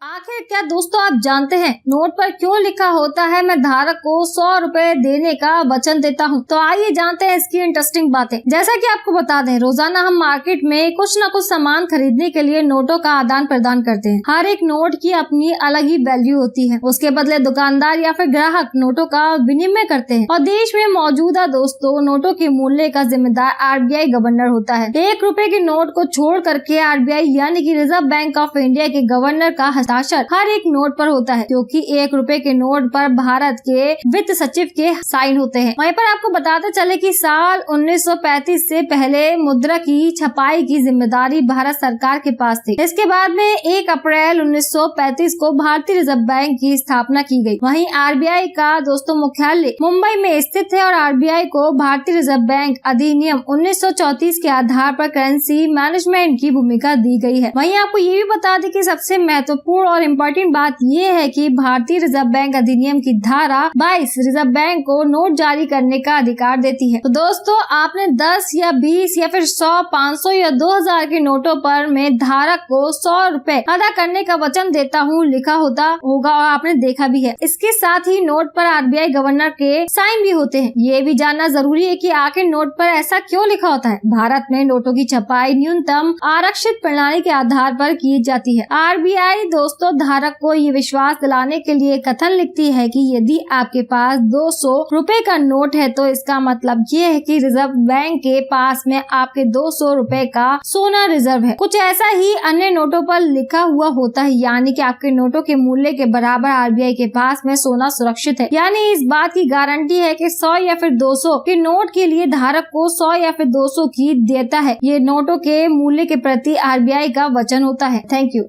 आखिर क्या दोस्तों आप जानते हैं नोट पर क्यों लिखा होता है मैं धारक को 100 रुपए देने का वचन देता हूँ। तो आइए जानते हैं इसकी इंटरेस्टिंग बातें। जैसा कि आपको बता दें, रोजाना हम मार्केट में कुछ न कुछ सामान खरीदने के लिए नोटों का आदान प्रदान करते हैं। हर एक नोट की अपनी अलग ही वैल्यू होती है। उसके बदले दुकानदार या फिर ग्राहक नोटों का विनिमय करते हैं और देश में मौजूदा दोस्तों नोटों के मूल्य का जिम्मेदार RBI गवर्नर होता है। 1 रुपए के नोट को छोड़ करके RBI यानी कि रिजर्व बैंक ऑफ इंडिया के गवर्नर का हस्ताक्षर हर एक नोट पर होता है, क्योंकि 1 रुपए के नोट पर भारत के वित्त सचिव के साइन होते हैं। वहीं पर आपको बताते चले कि साल 1935 से पहले मुद्रा की छपाई की जिम्मेदारी भारत सरकार के पास थी। इसके बाद में 1 अप्रैल 1935 को भारतीय रिजर्व बैंक की स्थापना की गई। वहीं RBI का दोस्तों मुख्यालय मुंबई में स्थित है और RBI को भारतीय रिजर्व बैंक अधिनियम 1934 के आधार पर करेंसी मैनेजमेंट की भूमिका दी गई है। वहीं आपको ये भी बता दें कि सबसे महत्वपूर्ण और इम्पोर्टेंट बात ये है कि भारतीय रिजर्व बैंक अधिनियम की धारा 22 रिजर्व बैंक को नोट जारी करने का अधिकार देती है। तो दोस्तों आपने 10 या 20 या फिर 100, 500 या 2000 के नोटों पर मैं धारक को 100 रुपए अदा करने का वचन देता हूँ लिखा होता होगा और आपने देखा भी है। इसके साथ ही नोट पर RBI गवर्नर के साइन भी होते हैं। ये भी जानना जरूरी है कि आखिर नोट पर ऐसा क्यों लिखा होता है। भारत में नोटों की छपाई न्यूनतम आरक्षित प्रणाली के आधार पर की जाती है। RBI दोस्तों धारक को ये विश्वास दिलाने के लिए कथन लिखती है कि यदि आपके पास 200 रुपए का नोट है तो इसका मतलब ये है कि रिजर्व बैंक के पास में आपके 200 रुपए का सोना रिजर्व है। कुछ ऐसा ही अन्य नोटों पर लिखा हुआ होता है, यानी कि आपके नोटों के मूल्य के बराबर RBI के पास में सोना सुरक्षित है। यानी इस बात की गारंटी है कि 100 या फिर 200 के नोट के लिए धारक को 100 या फिर 200 की देता है। ये नोटों के मूल्य के प्रति RBI का वचन होता है। Thank you.